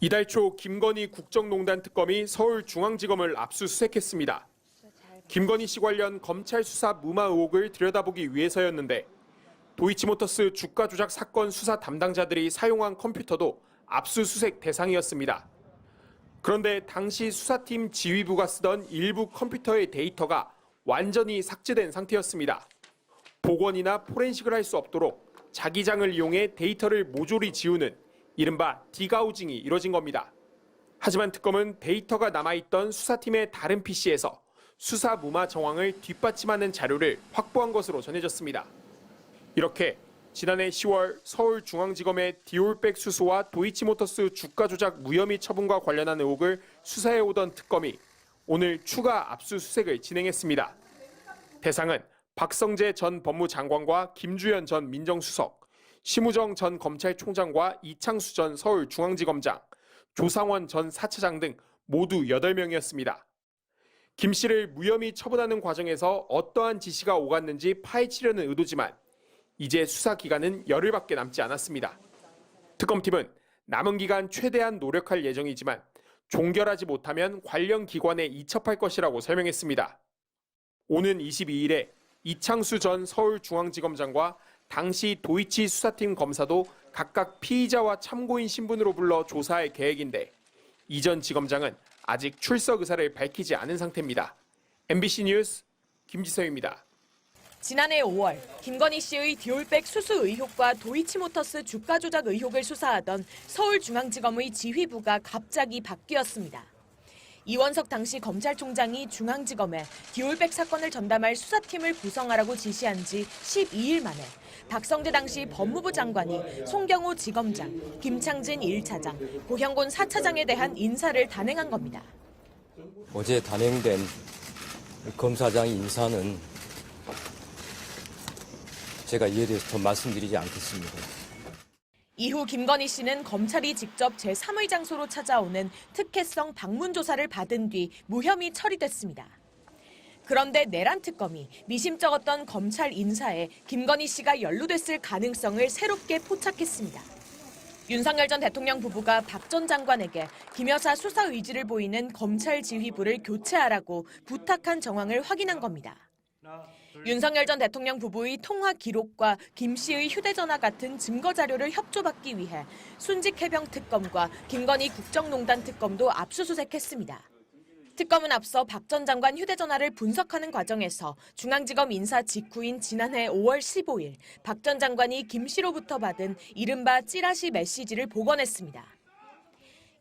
이달 초 김건희 국정농단 특검이 서울중앙지검을 압수수색했습니다. 김건희 씨 관련 검찰 수사 무마 의혹을 들여다보기 위해서였는데 도이치모터스 주가 조작 사건 수사 담당자들이 사용한 컴퓨터도 압수수색 대상이었습니다. 그런데 당시 수사팀 지휘부가 쓰던 일부 컴퓨터의 데이터가 완전히 삭제된 상태였습니다. 복원이나 포렌식을 할 수 없도록 자기장을 이용해 데이터를 모조리 지우는 이른바 디가우징이 이뤄진 겁니다. 하지만 특검은 데이터가 남아있던 수사팀의 다른 PC에서 수사 무마 정황을 뒷받침하는 자료를 확보한 것으로 전해졌습니다. 이렇게 지난해 10월 서울중앙지검의 디올백 수수와 도이치모터스 주가 조작 무혐의 처분과 관련한 의혹을 수사해오던 특검이 오늘 추가 압수수색을 진행했습니다. 대상은 박성재 전 법무장관과 김주현 전 민정수석, 심우정 전 검찰총장과 이창수 전 서울중앙지검장, 조상원 전 4차장 등 모두 8명이었습니다. 김 씨를 무혐의 처분하는 과정에서 어떠한 지시가 오갔는지 파헤치려는 의도지만 이제 수사 기간은 열흘밖에 남지 않았습니다. 특검팀은 남은 기간 최대한 노력할 예정이지만 종결하지 못하면 관련 기관에 이첩할 것이라고 설명했습니다. 오는 22일에 이창수 전 서울중앙지검장과 당시 도이치 수사팀 검사도 각각 피의자와 참고인 신분으로 불러 조사할 계획인데 이 전 지검장은 아직 출석 의사를 밝히지 않은 상태입니다. MBC 뉴스 김지성입니다. 지난해 5월 김건희 씨의 디올백 수수 의혹과 도이치모터스 주가 조작 의혹을 수사하던 서울중앙지검의 지휘부가 갑자기 바뀌었습니다. 이원석 당시 검찰총장이 중앙지검에 디올백 사건을 전담할 수사팀을 구성하라고 지시한 지 12일 만에 박성재 당시 법무부 장관이 송경호 지검장, 김창진 1차장, 고형곤 4차장에 대한 인사를 단행한 겁니다. 어제 단행된 검사장 인사는 제가 이에 대해서 더 말씀드리지 않겠습니다. 이후 김건희 씨는 검찰이 직접 제3의 장소로 찾아오는 특혜성 방문 조사를 받은 뒤 무혐의 처리됐습니다. 그런데 내란 특검이 미심쩍었던 검찰 인사에 김건희 씨가 연루됐을 가능성을 새롭게 포착했습니다. 윤석열 전 대통령 부부가 박 전 장관에게 김 여사 수사 의지를 보이는 검찰 지휘부를 교체하라고 부탁한 정황을 확인한 겁니다. 윤석열 전 대통령 부부의 통화 기록과 김 씨의 휴대전화 같은 증거 자료를 협조받기 위해 순직해병 특검과 김건희 국정농단 특검도 압수수색했습니다. 특검은 앞서 박 전 장관 휴대전화를 분석하는 과정에서 중앙지검 인사 직후인 지난해 5월 15일 박 전 장관이 김 씨로부터 받은 이른바 찌라시 메시지를 복원했습니다.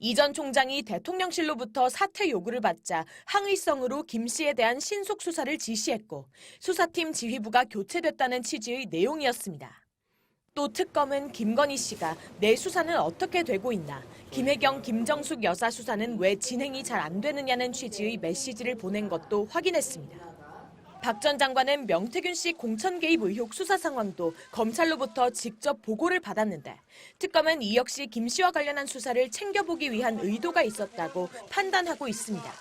이 전 총장이 대통령실로부터 사퇴 요구를 받자 항의성으로 김 씨에 대한 신속 수사를 지시했고 수사팀 지휘부가 교체됐다는 취지의 내용이었습니다. 또 특검은 김건희 씨가 내 수사는 어떻게 되고 있나, 김혜경, 김정숙 여사 수사는 왜 진행이 잘 안 되느냐는 취지의 메시지를 보낸 것도 확인했습니다. 박 전 장관은 명태균 씨 공천 개입 의혹 수사 상황도 검찰로부터 직접 보고를 받았는데 특검은 이 역시 김 씨와 관련한 수사를 챙겨보기 위한 의도가 있었다고 판단하고 있습니다.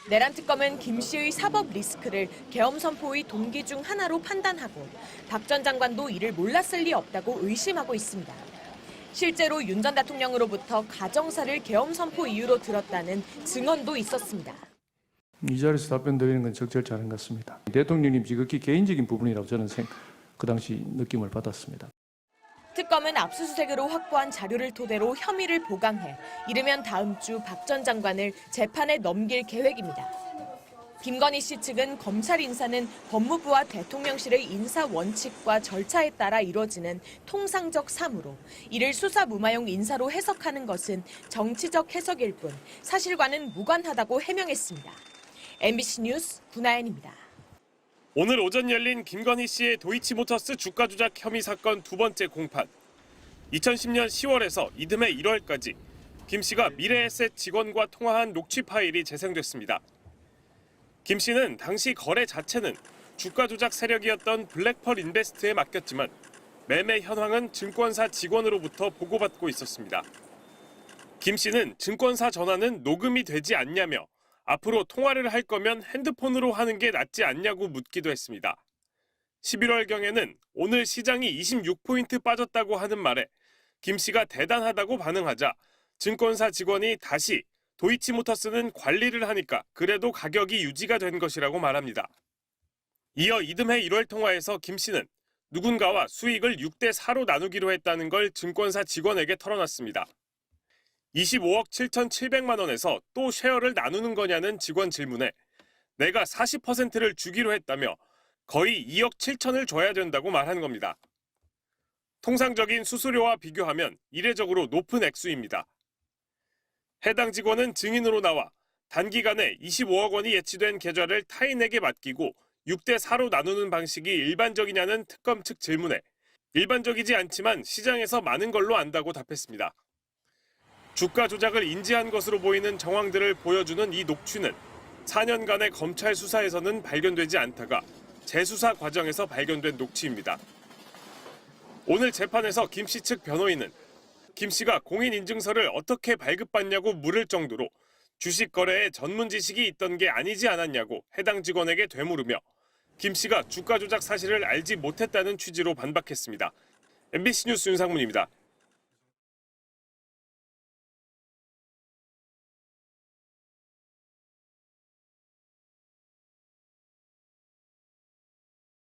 내란 특검은 김 씨의 사법 리스크를 계엄 선포의 동기 중 하나로 판단하고 박 전 장관도 이를 몰랐을 리 없다고 의심하고 있습니다. 실제로 윤 전 대통령으로부터 가정사를 계엄 선포 이유로 들었다는 증언도 있었습니다. 이 자리에서 답변 드리는 건 적절치 않은 것 같습니다. 대통령님 지극히 개인적인 부분이라고 저는 그 당시 느낌을 받았습니다. 특검은 압수수색으로 확보한 자료를 토대로 혐의를 보강해 이르면 다음 주 박 전 장관을 재판에 넘길 계획입니다. 김건희 씨 측은 검찰 인사는 법무부와 대통령실의 인사 원칙과 절차에 따라 이뤄지는 통상적 사무로 이를 수사 무마용 인사로 해석하는 것은 정치적 해석일 뿐 사실과는 무관하다고 해명했습니다. MBC 뉴스 구나연입니다. 오늘 오전 열린 김건희 씨의 도이치모터스 주가 조작 혐의 사건 두 번째 공판. 2010년 10월에서 이듬해 1월까지 김 씨가 미래에셋 직원과 통화한 녹취 파일이 재생됐습니다. 김 씨는 당시 거래 자체는 주가 조작 세력이었던 블랙펄 인베스트에 맡겼지만 매매 현황은 증권사 직원으로부터 보고받고 있었습니다. 김 씨는 증권사 전화는 녹음이 되지 않냐며 앞으로 통화를 할 거면 핸드폰으로 하는 게 낫지 않냐고 묻기도 했습니다. 11월경에는 오늘 시장이 26포인트 빠졌다고 하는 말에 김 씨가 대단하다고 반응하자 증권사 직원이 다시 도이치모터스는 관리를 하니까 그래도 가격이 유지가 된 것이라고 말합니다. 이어 이듬해 1월 통화에서 김 씨는 누군가와 수익을 6대 4로 나누기로 했다는 걸 증권사 직원에게 털어놨습니다. 25억 7,700만 원에서 또 쉐어를 나누는 거냐는 직원 질문에 내가 40%를 주기로 했다며 거의 2억 7천을 줘야 된다고 말한 겁니다. 통상적인 수수료와 비교하면 이례적으로 높은 액수입니다. 해당 직원은 증인으로 나와 단기간에 25억 원이 예치된 계좌를 타인에게 맡기고 6대 4로 나누는 방식이 일반적이냐는 특검 측 질문에 일반적이지 않지만 시장에서 많은 걸로 안다고 답했습니다. 주가 조작을 인지한 것으로 보이는 정황들을 보여주는 이 녹취는 4년간의 검찰 수사에서는 발견되지 않다가 재수사 과정에서 발견된 녹취입니다. 오늘 재판에서 김 씨 측 변호인은 김 씨가 공인인증서를 어떻게 발급받냐고 물을 정도로 주식 거래에 전문 지식이 있던 게 아니지 않았냐고 해당 직원에게 되물으며 김 씨가 주가 조작 사실을 알지 못했다는 취지로 반박했습니다. MBC 뉴스 윤상문입니다.